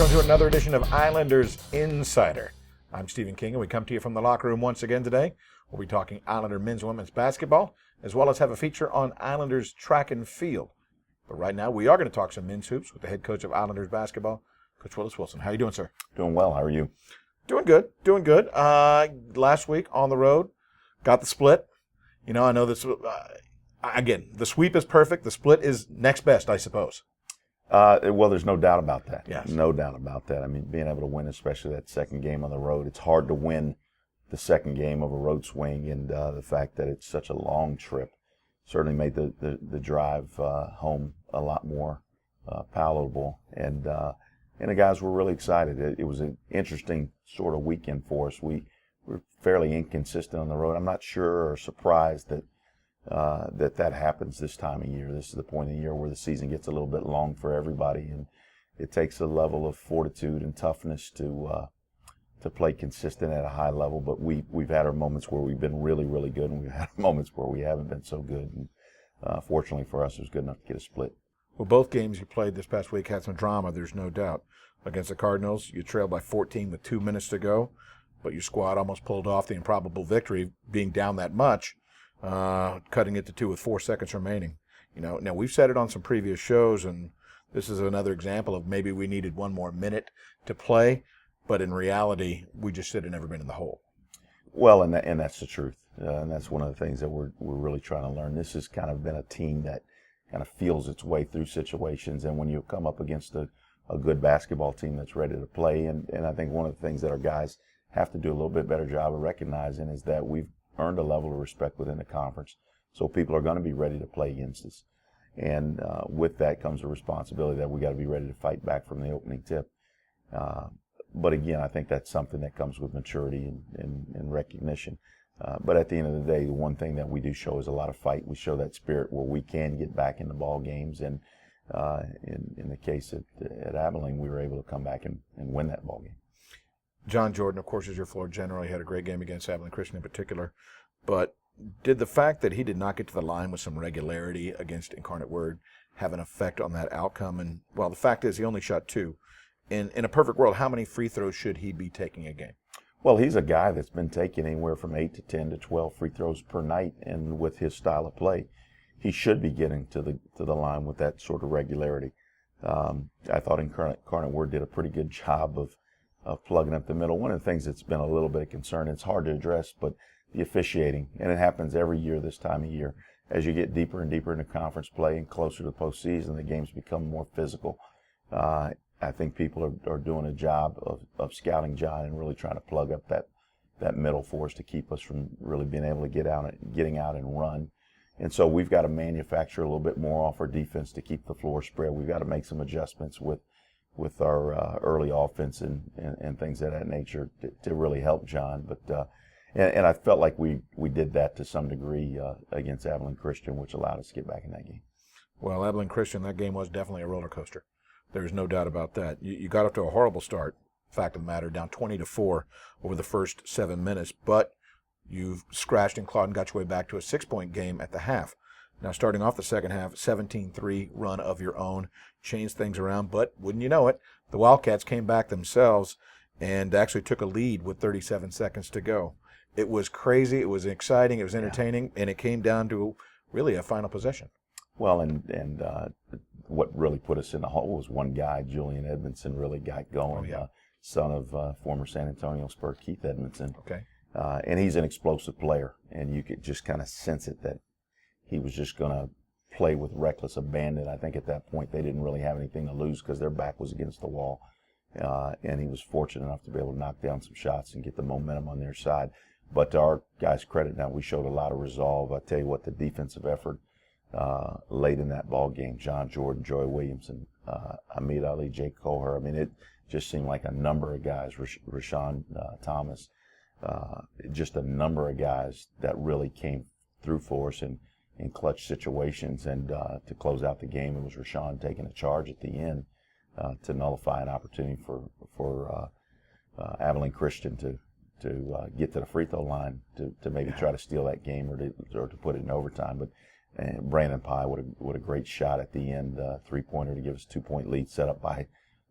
welcome to another edition of Islanders Insider. I'm Stephen King, and we come to you from the locker room once again today. We'll be talking Islander men's and women's basketball, as well as have a feature on Islanders track and field. But right now, we are going to talk some men's hoops with the head coach of Islanders basketball, Coach Willis Wilson. How are you doing, sir? Doing well. How are you? Doing good. Last week on the road, got the split. You know, I know this. Again, the sweep is perfect. The split is next best, I suppose. Well, there's no doubt about that. Yes. No doubt about that. I mean, being able to win, especially that second game on the road, it's hard to win the second game of a road swing, and the fact that it's such a long trip certainly made the drive home a lot more palatable. And the guys were really excited. It was an interesting sort of weekend for us. We were fairly inconsistent on the road. I'm not sure or surprised that that happens this time of year. This is the point of the year where the season gets a little bit long for everybody, and it takes a level of fortitude and toughness to play consistent at a high level. But we've had our moments where we've been really, really good, and we've had moments where we haven't been so good. And fortunately for us, it was good enough to get a split. Well, both games you played this past week had some drama, there's no doubt. Against the Cardinals, you trailed by 14 with 2 minutes to go, but your squad almost pulled off the improbable victory, being down that much, cutting it to 2 with 4 seconds remaining. You know, now we've said it on some previous shows, and this is another example of maybe we needed one more minute to play, but in reality, we just should have never been in the hole. Well, and that's the truth, and that's one of the things that we're really trying to learn. This has kind of been a team that kind of feels its way through situations, and when you come up against a good basketball team that's ready to play, and I think one of the things that our guys have to do a little bit better job of recognizing is that we've earned a level of respect within the conference, so people are going to be ready to play against us. And with that comes a responsibility that we got to be ready to fight back from the opening tip. But again, I think that's something that comes with maturity and recognition. But at the end of the day, the one thing that we do show is a lot of fight. We show that spirit where we can get back into ball games, and in the case at Abilene, we were able to come back and win that ball game. John Jordan, of course, is your floor general. He had a great game against Abilene Christian in particular. But did the fact that he did not get to the line with some regularity against Incarnate Word have an effect on that outcome? And, well, the fact is he only shot 2. In a perfect world, how many free throws should he be taking a game? Well, he's a guy that's been taking anywhere from 8 to 10 to 12 free throws per night, and with his style of play, he should be getting to the line with that sort of regularity. I thought Incarnate Word did a pretty good job of plugging up the middle. One of the things that's been a little bit of concern, it's hard to address, but the officiating, and it happens every year this time of year. As you get deeper and deeper into conference play and closer to the postseason, the games become more physical. I think people are doing a job of scouting John and really trying to plug up that middle for us to keep us from really being able to getting out and run. And so we've got to manufacture a little bit more off our defense to keep the floor spread. We've got to make some adjustments with our early offense and things of that nature to really help John. But and I felt like we did that to some degree against Abilene Christian, which allowed us to get back in that game. Well, Abilene Christian, that game was definitely a roller coaster. There's no doubt about that. You got off to a horrible start, fact of the matter, down 20-4 over the first 7 minutes, but you've scratched and clawed and got your way back to a 6-point game at the half. Now, starting off the second half, 17-3 run of your own, changed things around, but wouldn't you know it, the Wildcats came back themselves and actually took a lead with 37 seconds to go. It was crazy, it was exciting, it was entertaining, and it came down to really a final possession. Well, and what really put us in the hole was one guy, Julian Edmondson, really got going. Oh, yeah. Son of former San Antonio Spur Keith Edmondson. Okay. And he's an explosive player, and you could just kind of sense it that he was just going to play with reckless abandon. I think at that point they didn't really have anything to lose because their back was against the wall. And he was fortunate enough to be able to knock down some shots and get the momentum on their side. But to our guys' credit now, we showed a lot of resolve. I tell you what, the defensive effort late in that ball game, John Jordan, Joy Williamson, Hamid Ali, Jake Coher. I mean, it just seemed like a number of guys, Rashawn Thomas, just a number of guys that really came through for us in clutch situations. And to close out the game, it was Rashawn taking a charge at the end to nullify an opportunity for Abilene Christian to get to the free throw line to maybe try to steal that game or to put it in overtime. But Brandon Pye, what a great shot at the end, 3-pointer to give us 2-point lead set up by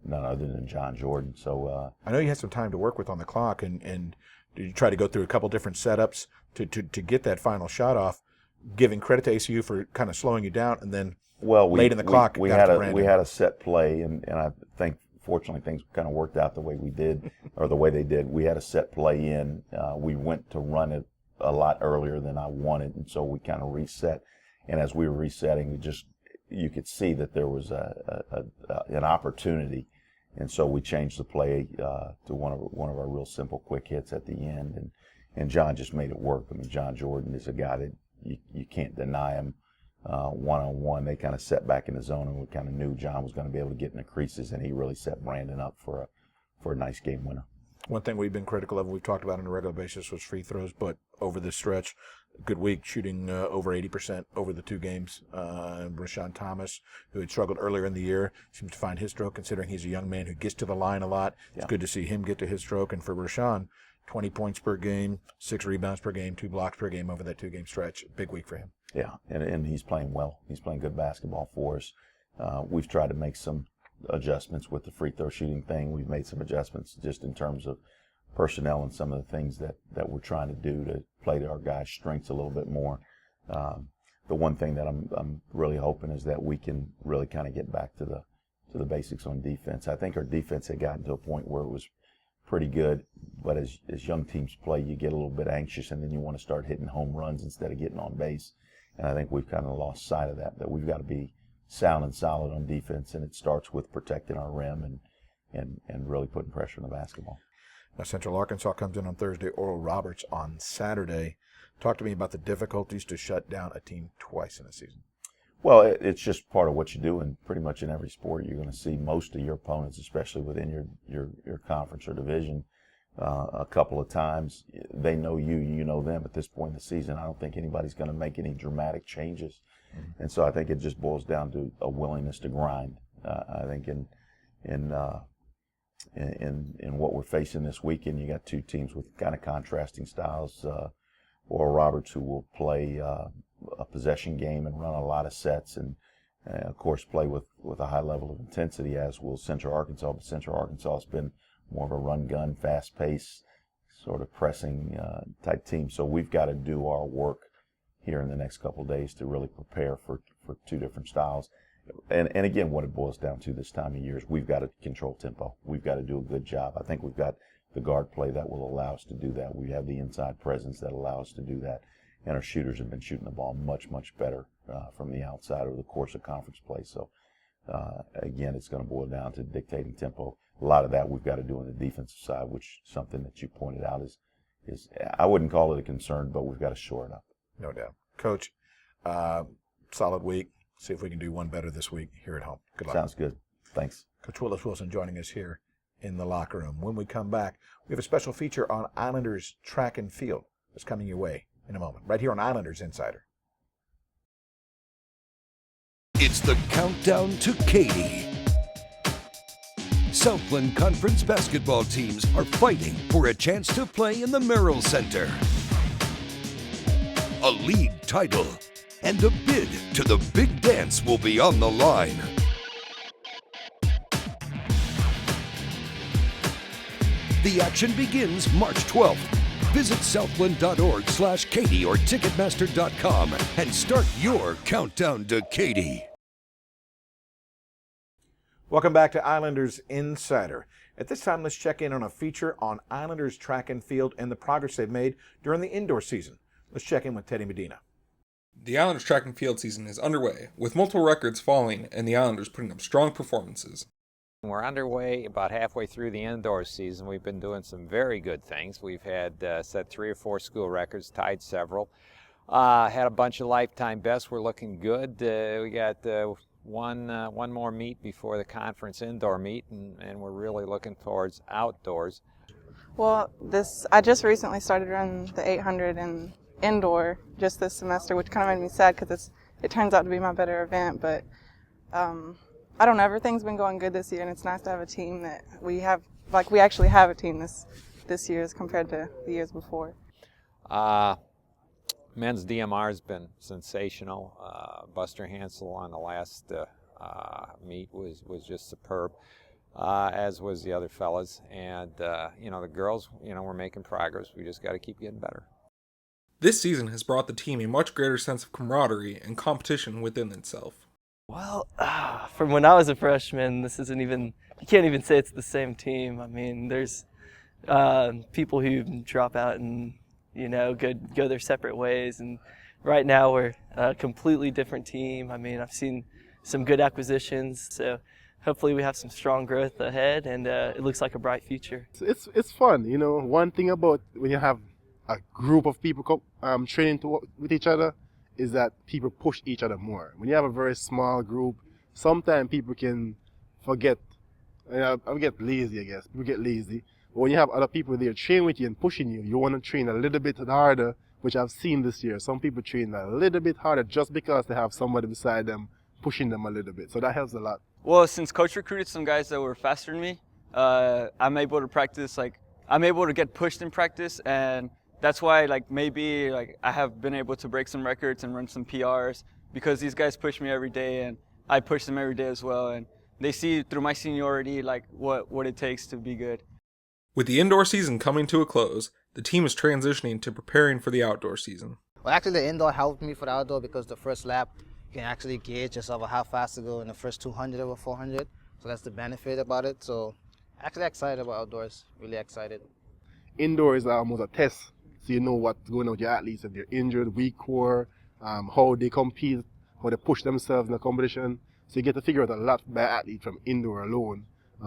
none other than John Jordan. So I know you had some time to work with on the clock, and did you try to go through a couple different setups to get that final shot off, giving credit to ACU for kind of slowing you down, and then late in the clock, we had a set play, and I think fortunately things kind of worked out the way we did, or the way they did. We had a set play in. We went to run it a lot earlier than I wanted, and so we kind of reset. And as we were resetting, you could see that there was an opportunity, and so we changed the play to one of our real simple quick hits at the end, and John just made it work. I mean, John Jordan is a guy that you can't deny him. One-on-one, they kind of set back in the zone, and we kind of knew John was going to be able to get in the creases, and he really set Brandon up for a nice game winner. One thing we've been critical of, we've talked about on a regular basis, was free throws, but over this stretch, good week, shooting over 80% over the 2 games. Rashawn Thomas, who had struggled earlier in the year, seems to find his stroke, considering he's a young man who gets to the line a lot. It's good to see him get to his stroke, and for Rashawn, 20 points per game, 6 rebounds per game, 2 blocks per game over that 2-game stretch. Big week for him. Yeah, and he's playing well. He's playing good basketball for us. We've tried to make some adjustments with the free throw shooting thing. We've made some adjustments just in terms of personnel and some of the things that we're trying to do to play to our guys' strengths a little bit more. The one thing that I'm really hoping is that we can really kind of get back to the basics on defense. I think our defense had gotten to a point where it was pretty good, but as young teams play, you get a little bit anxious, and then you want to start hitting home runs instead of getting on base. And I think we've kind of lost sight of that we've got to be sound and solid on defense, and it starts with protecting our rim and really putting pressure on the basketball. Now, Central Arkansas comes in on Thursday, Oral Roberts on Saturday. Talk to me about the difficulties to shut down a team twice in a season. Well, it's just part of what you do, and pretty much in every sport you're going to see most of your opponents, especially within your conference or division, a couple of times. They know you know them at this point in the season. I don't think anybody's going to make any dramatic changes. And so I think it just boils down to a willingness to grind. I think in what we're facing this weekend, you got 2 teams with kind of contrasting styles. Oral Roberts, who will play a possession game and run a lot of sets, and of course play with a high level of intensity, as will Central Arkansas. But Central Arkansas has been more of a run-gun, fast-paced, sort of pressing type team. So we've got to do our work here in the next couple of days to really prepare for 2 different styles. And again, what it boils down to this time of year is we've got to control tempo. We've got to do a good job. I think we've got the guard play that will allow us to do that. We have the inside presence that allow us to do that. And our shooters have been shooting the ball much, much better from the outside over the course of conference play. So, again, it's going to boil down to dictating tempo. A lot of that we've got to do on the defensive side, which something that you pointed out is I wouldn't call it a concern, but we've got to shore it up. No doubt. Coach, solid week. See if we can do one better this week here at home. Good luck. Sounds good. Thanks. Coach Willis Wilson joining us here in the locker room. When we come back, we have a special feature on Islanders track and field that's coming your way in a moment, right here on Islanders Insider. It's the countdown to Katy. Southland Conference basketball teams are fighting for a chance to play in the Merrill Center. A league title and a bid to the big dance will be on the line. The action begins March 12th. Visit southland.org/Katy or Ticketmaster.com and start your countdown to Katy. Welcome back to Islanders Insider. At this time, let's check in on a feature on Islanders track and field and the progress they've made during the indoor season. Let's check in with Teddy Medina. The Islanders track and field season is underway, with multiple records falling and the Islanders putting up strong performances. We're underway about halfway through the indoor season. We've been doing some very good things. We've had set 3 or 4 school records, tied several. Had a bunch of lifetime bests. We're looking good. We got one more meet before the conference indoor meet, and we're really looking towards outdoors. Well, I just recently started running the 800 and indoor just this semester, which kind of made me sad because it turns out to be my better event. But I don't know, everything's been going good this year, and it's nice to have a team that we have. Like, we actually have a team this year as compared to the years before. Men's DMR has been sensational. Buster Hansel on the last meet was just superb. as was the other fellas. And, the girls, we're making progress. We just got to keep getting better. This season has brought the team a much greater sense of camaraderie and competition within itself. Well, from when I was a freshman, this isn't even, you can't even say it's the same team. I mean, there's people who drop out and, go their separate ways. And right now we're a completely different team. I mean, I've seen some good acquisitions, so hopefully we have some strong growth ahead, and it looks like a bright future. It's fun, One thing about when you have a group of people training with each other is that people push each other more. When you have a very small group, sometimes people can forget. I get lazy, I guess. People get lazy. But when you have other people there training with you and pushing you, you want to train a little bit harder, which I've seen this year. Some people train a little bit harder just because they have somebody beside them pushing them a little bit. So that helps a lot. Well, since coach recruited some guys that were faster than me, I'm able to practice, I'm able to get pushed in practice, and that's why, maybe I have been able to break some records and run some PRs, because these guys push me every day, and I push them every day as well, and they see through my seniority, what it takes to be good. With the indoor season coming to a close, the team is transitioning to preparing for the outdoor season. Well, actually, the indoor helped me for the outdoor because the first lap, you can actually gauge yourself how fast to go in the first 200 over 400. So that's the benefit about it. So actually excited about outdoors, really excited. Indoor is almost a test, so you know what's going on with your athletes, if they're injured, weak core, how they compete, how they push themselves in the competition. So you get to figure out a lot by athletes from indoor alone.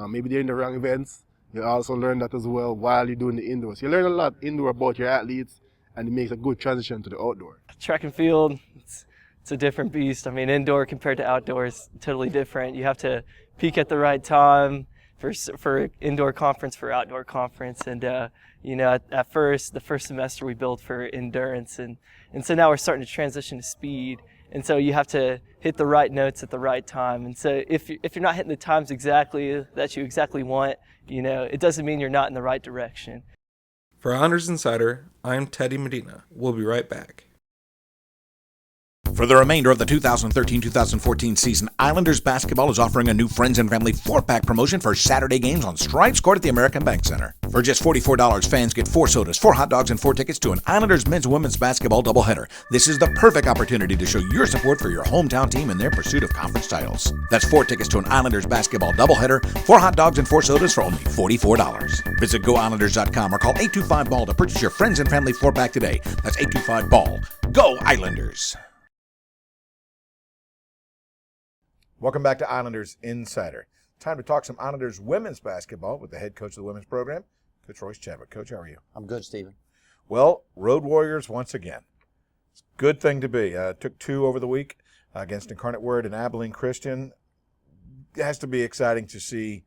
Maybe they're in the wrong events. You also learn that as well while you're doing the indoors. You learn a lot indoor about your athletes, and it makes a good transition to the outdoor. Track and field, it's a different beast. I mean, indoor compared to outdoor is totally different. You have to peak at the right time for indoor conference, for outdoor conference. And, at first, the first semester we built for endurance. And so now we're starting to transition to speed. And so you have to hit the right notes at the right time. And so if you're not hitting the times exactly that you exactly want, it doesn't mean you're not in the right direction. For Islanders Insider, I'm Teddy Medina. We'll be right back. For the remainder of the 2013-2014 season, Islanders basketball is offering a new Friends and Family 4-pack promotion for Saturday games on Stripes Court at the American Bank Center. For just $44, fans get 4 sodas, 4 hot dogs, and 4 tickets to an Islanders men's and women's basketball doubleheader. This is the perfect opportunity to show your support for your hometown team in their pursuit of conference titles. That's 4 tickets to an Islanders basketball doubleheader, 4 hot dogs, and 4 sodas for only $44. Visit GoIslanders.com or call 825-BALL to purchase your Friends and Family 4-pack today. That's 825-BALL. Go Islanders! Welcome back to Islanders Insider. Time to talk some Islanders women's basketball with the head coach of the women's program, Coach Royce Chadwick. Coach, how are you? I'm good, Stephen. Well, Road Warriors once again. It's a good thing to be. Took 2 over the week against Incarnate Word and Abilene Christian. It has to be exciting to see,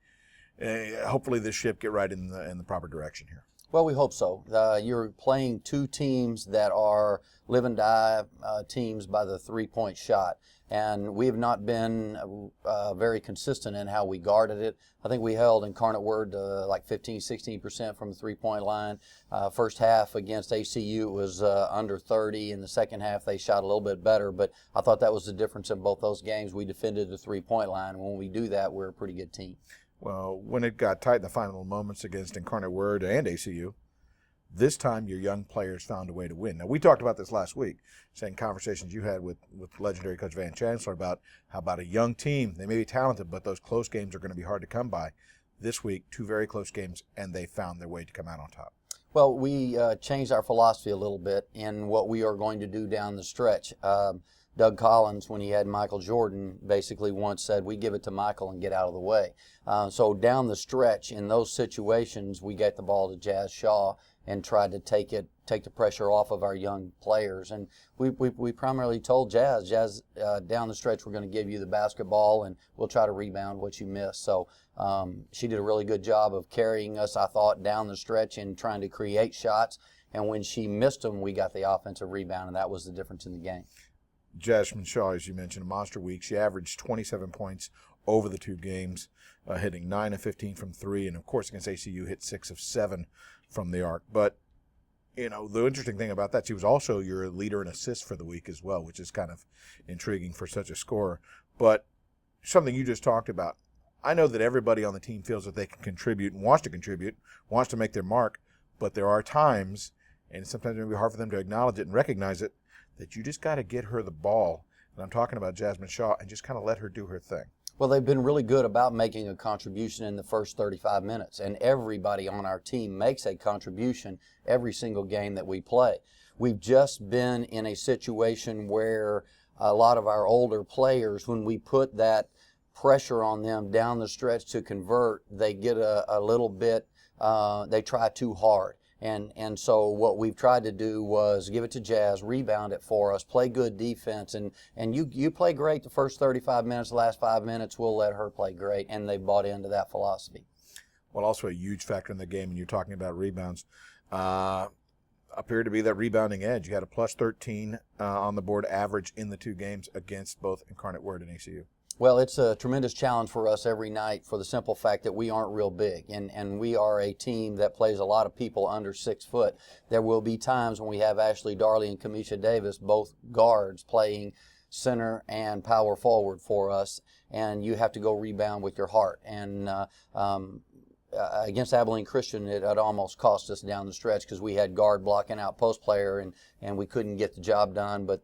hopefully, this ship get right in the proper direction here. Well, we hope so. You're playing 2 teams that are live and die teams by the 3-point shot. And we have not been very consistent in how we guarded it. I think we held Incarnate Word like 15-16% from the 3-point line. First half against ACU it was under 30. In the second half they shot a little bit better, but I thought that was the difference in both those games. We defended the 3-point line. When we do that, we're a pretty good team. Well, when it got tight in the final moments against Incarnate Word and ACU, this time your young players found a way to win. Now, we talked about this last week, saying conversations you had with legendary Coach Van Chancellor about how about a young team. They may be talented, but those close games are going to be hard to come by. This week, 2 very close games, and they found their way to come out on top. Well, we changed our philosophy a little bit in what we are going to do down the stretch. Doug Collins, when he had Michael Jordan, basically once said, we give it to Michael and get out of the way. So down the stretch, in those situations, we get the ball to Jazz Shaw and tried to take the pressure off of our young players. And we primarily told Jazz, down the stretch, we're going to give you the basketball and we'll try to rebound what you miss. So she did a really good job of carrying us, I thought, down the stretch and trying to create shots. And when she missed them, we got the offensive rebound, and that was the difference in the game. Jasmine Shaw, as you mentioned, a monster week. She averaged 27 points over the 2 games, hitting 9 of 15 from 3, and of course against ACU hit 6 of 7 from the arc. But the interesting thing about that, she was also your leader in assists for the week as well, which is kind of intriguing for such a scorer. But something you just talked about, I know that everybody on the team feels that they can contribute and wants to make their mark, but there are times, and sometimes it may be hard for them to acknowledge it and recognize it, that you just got to get her the ball, and I'm talking about Jasmine Shaw, and just kind of let her do her thing. Well, they've been really good about making a contribution in the first 35 minutes, and everybody on our team makes a contribution every single game that we play. We've just been in a situation where a lot of our older players, when we put that pressure on them down the stretch to convert, they get a little bit, they try too hard. And so what we've tried to do was give it to Jazz, rebound it for us, play good defense, and you play great the first 35 minutes, the last 5 minutes, we'll let her play great, and they bought into that philosophy. Well, also a huge factor in the game, and you're talking about rebounds, appeared to be that rebounding edge. You had a plus 13 on the board average in the 2 games against both Incarnate Word and ACU. Well, it's a tremendous challenge for us every night for the simple fact that we aren't real big, and we are a team that plays a lot of people under 6 foot. There will be times when we have Ashley Darley and Kamisha Davis, both guards, playing center and power forward for us, and you have to go rebound with your heart. And against Abilene Christian, it almost cost us down the stretch because we had guard blocking out post player, and we couldn't get the job done. But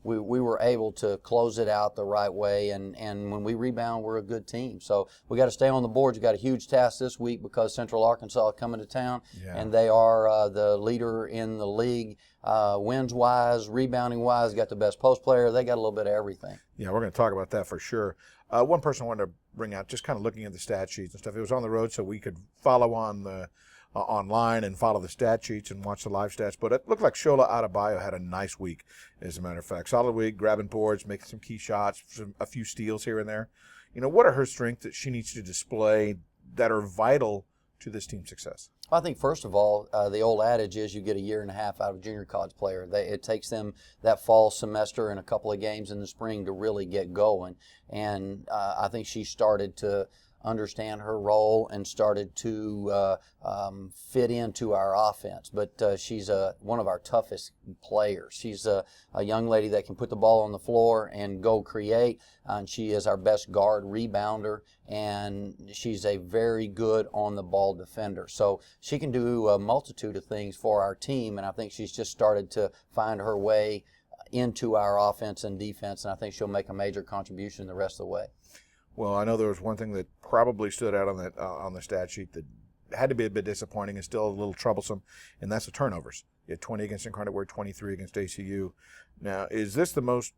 we were able to close it out the right way, and when we rebound, we're a good team. So we got to stay on the board. You got a huge task this week because Central Arkansas is coming to town, and they are the leader in the league. Wins-wise, rebounding-wise, got the best post player. They got a little bit of everything. Yeah, we're going to talk about that for sure. One person I wanted to bring out, just kind of looking at the stat sheets and stuff. It was on the road, so we could follow on the online and follow the stat sheets and watch the live stats. But it looked like Shola Adebayo had a nice week, as a matter of fact. Solid week, grabbing boards, making some key shots, a few steals here and there. You know, what are her strengths that she needs to display that are vital to this team's success? I think, first of all, the old adage is you get a year and a half out of a junior college player. It takes them that fall semester and a couple of games in the spring to really get going. And I think she started to understand her role and started to fit into our offense. But she's one of our toughest players. She's a young lady that can put the ball on the floor and go create. And she is our best guard rebounder, and she's a very good on-the-ball defender. So she can do a multitude of things for our team, and I think she's just started to find her way into our offense and defense, and I think she'll make a major contribution the rest of the way. Well, I know there was one thing that probably stood out on the stat sheet that had to be a bit disappointing and still a little troublesome, and that's the turnovers. You had 20 against Incarnate Word, 23 against ACU. Now, is this the most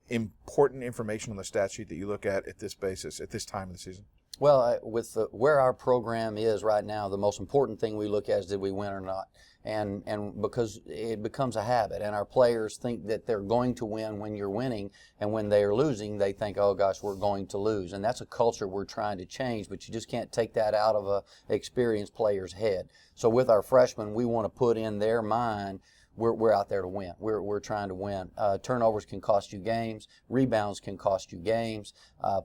important information on the stat sheet that you look at this basis, at this time of the season? Well, with where our program is right now, the most important thing we look at is did we win or not. And because it becomes a habit, and our players think that they're going to win when you're winning, and when they are losing, they think, oh gosh, we're going to lose. And that's a culture we're trying to change, but you just can't take that out of a experienced player's head. So with our freshmen, we want to put in their mind, we're out there to win. We're trying to win. Turnovers can cost you games. Rebounds can cost you games.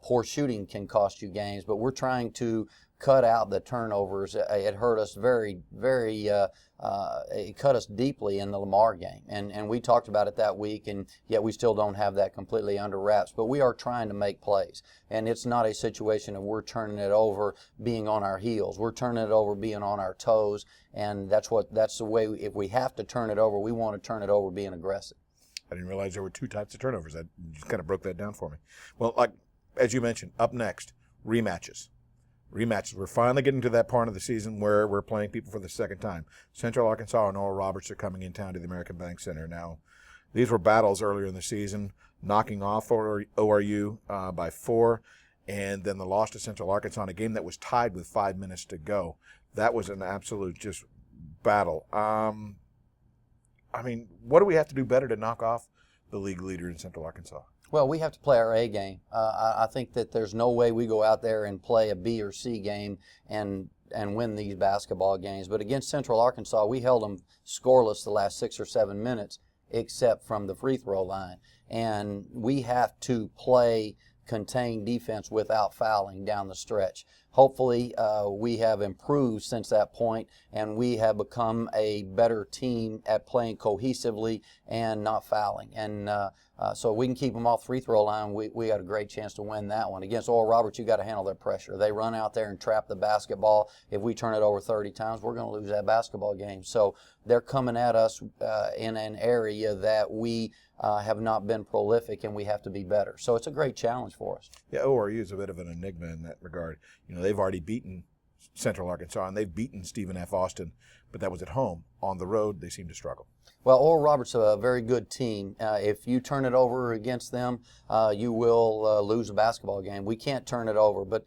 Poor shooting can cost you games. But we're trying to cut out the turnovers. It hurt us very, very, it cut us deeply in the Lamar game. And we talked about it that week, and yet we still don't have that completely under wraps. But we are trying to make plays. And it's not a situation of we're turning it over being on our heels. We're turning it over being on our toes. And that's the way, if we have to turn it over, we want to turn it over being aggressive. I didn't realize there were 2 types of turnovers. That just kind of broke that down for me. Well, like as you mentioned, up next, rematches. We're finally getting to that part of the season where we're playing people for the second time. Central Arkansas and Oral Roberts are coming in town to the American Bank Center. Now, these were battles earlier in the season, knocking off ORU by 4, and then the loss to Central Arkansas in a game that was tied with 5 minutes to go. That was an absolute just battle. I mean, what do we have to do better to knock off the league leader in Central Arkansas? Well, we have to play our A game. I think that there's no way we go out there and play a B or C game and win these basketball games. But against Central Arkansas, we held them scoreless the last 6 or 7 minutes, except from the free throw line. And we have to play contained defense without fouling down the stretch. Hopefully, we have improved since that point, and we have become a better team at playing cohesively and not fouling. And So if we can keep them off free throw line, we got a great chance to win that one. Against Oral Roberts, you got to handle their pressure. They run out there and trap the basketball. If we turn it over 30 times, we're going to lose that basketball game. So they're coming at us in an area that we have not been prolific, and we have to be better. So it's a great challenge for us. Yeah, ORU is a bit of an enigma in that regard. You know, they've already beaten Central Arkansas, and they've beaten Stephen F. Austin, but that was at home. On the road, they seem to struggle. Well, Oral Roberts is a very good team. If you turn it over against them, you will lose a basketball game. We can't turn it over, but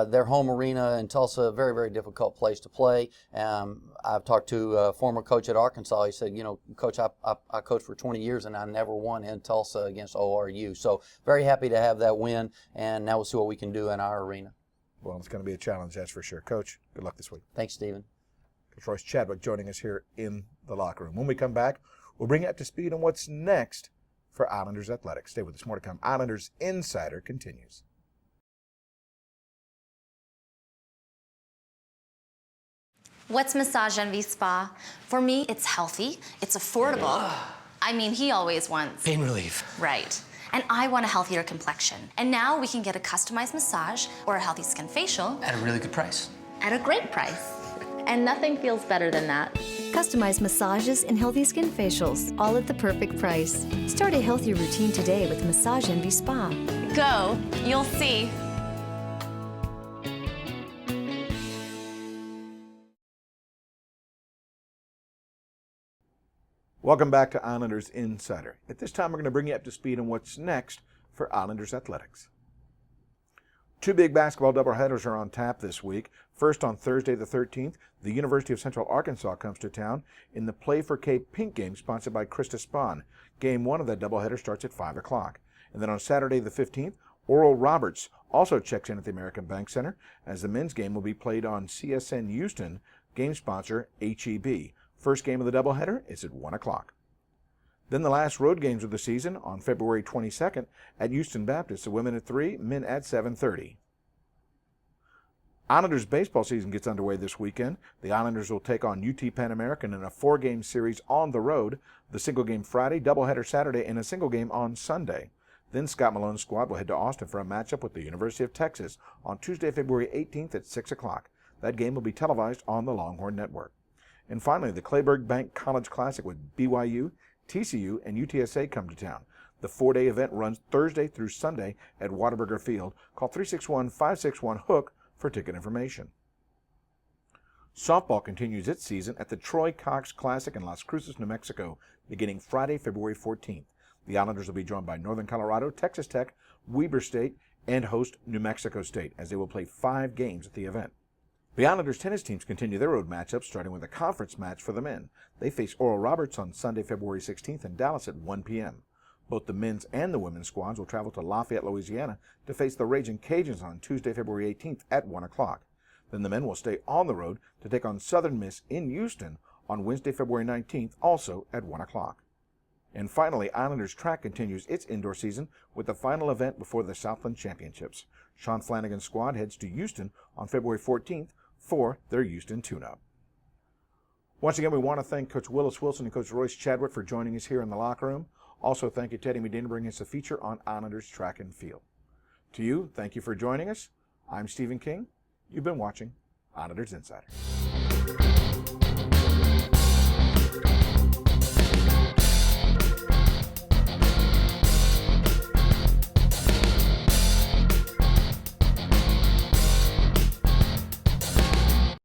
their home arena in Tulsa, a very, very difficult place to play. I've talked to a former coach at Arkansas. He said, you know, Coach, I coached for 20 years, and I never won in Tulsa against ORU. So very happy to have that win, and now we'll see what we can do in our arena. Well, it's going to be a challenge, that's for sure. Coach, good luck this week. Thanks, Stephen. Coach Royce Chadwick joining us here in the locker room. When we come back, we'll bring you up to speed on what's next for Islanders Athletics. Stay with us. More to come. Islanders Insider continues. What's Massage Envy Spa? For me, it's healthy, it's affordable. I mean, he always wants pain relief. Right. And I want a healthier complexion. And now we can get a customized massage or a healthy skin facial. At a really good price. At a great price. And nothing feels better than that. Customized massages and healthy skin facials, all at the perfect price. Start a healthy routine today with Massage Envy Spa. Go, you'll see. Welcome back to Islanders Insider. At this time, we're going to bring you up to speed on what's next for Islanders Athletics. Two big basketball doubleheaders are on tap this week. First, on Thursday the 13th, the University of Central Arkansas comes to town in the Play for Cape Pink game sponsored by Krista Spahn. Game one of that doubleheader starts at 5 o'clock. And then on Saturday the 15th, Oral Roberts also checks in at the American Bank Center, as the men's game will be played on CSN Houston, game sponsor HEB. First game of the doubleheader is at 1 o'clock. Then the last road games of the season on February 22nd at Houston Baptist, the women at 3, men at 7:30. Islanders baseball season gets underway this weekend. The Islanders will take on UT Pan American in a 4-game series on the road, the single game Friday, doubleheader Saturday, and a single game on Sunday. Then Scott Malone's squad will head to Austin for a matchup with the University of Texas on Tuesday, February 18th at 6 o'clock. That game will be televised on the Longhorn Network. And finally, the Clayburgh Bank College Classic with BYU, TCU, and UTSA come to town. The 4-day event runs Thursday through Sunday at Whataburger Field. Call 361-561-HOOK for ticket information. Softball continues its season at the Troy Cox Classic in Las Cruces, New Mexico, beginning Friday, February 14th. The Islanders will be joined by Northern Colorado, Texas Tech, Weber State, and host New Mexico State, as they will play 5 games at the event. The Islanders tennis teams continue their road matchups, starting with a conference match for the men. They face Oral Roberts on Sunday, February 16th in Dallas at 1 p.m. Both the men's and the women's squads will travel to Lafayette, Louisiana to face the Raging Cajuns on Tuesday, February 18th at 1 o'clock. Then the men will stay on the road to take on Southern Miss in Houston on Wednesday, February 19th, also at 1 o'clock. And finally, Islanders track continues its indoor season with the final event before the Southland Championships. Sean Flanagan's squad heads to Houston on February 14th for their Houston tune-up. Once again, we want to thank Coach Willis Wilson and Coach Royce Chadwick for joining us here in the locker room. Also, thank you, Teddy Medina, bringing us a feature on Islanders track and field. To you, thank you for joining us. I'm Stephen King. You've been watching Islanders Insider.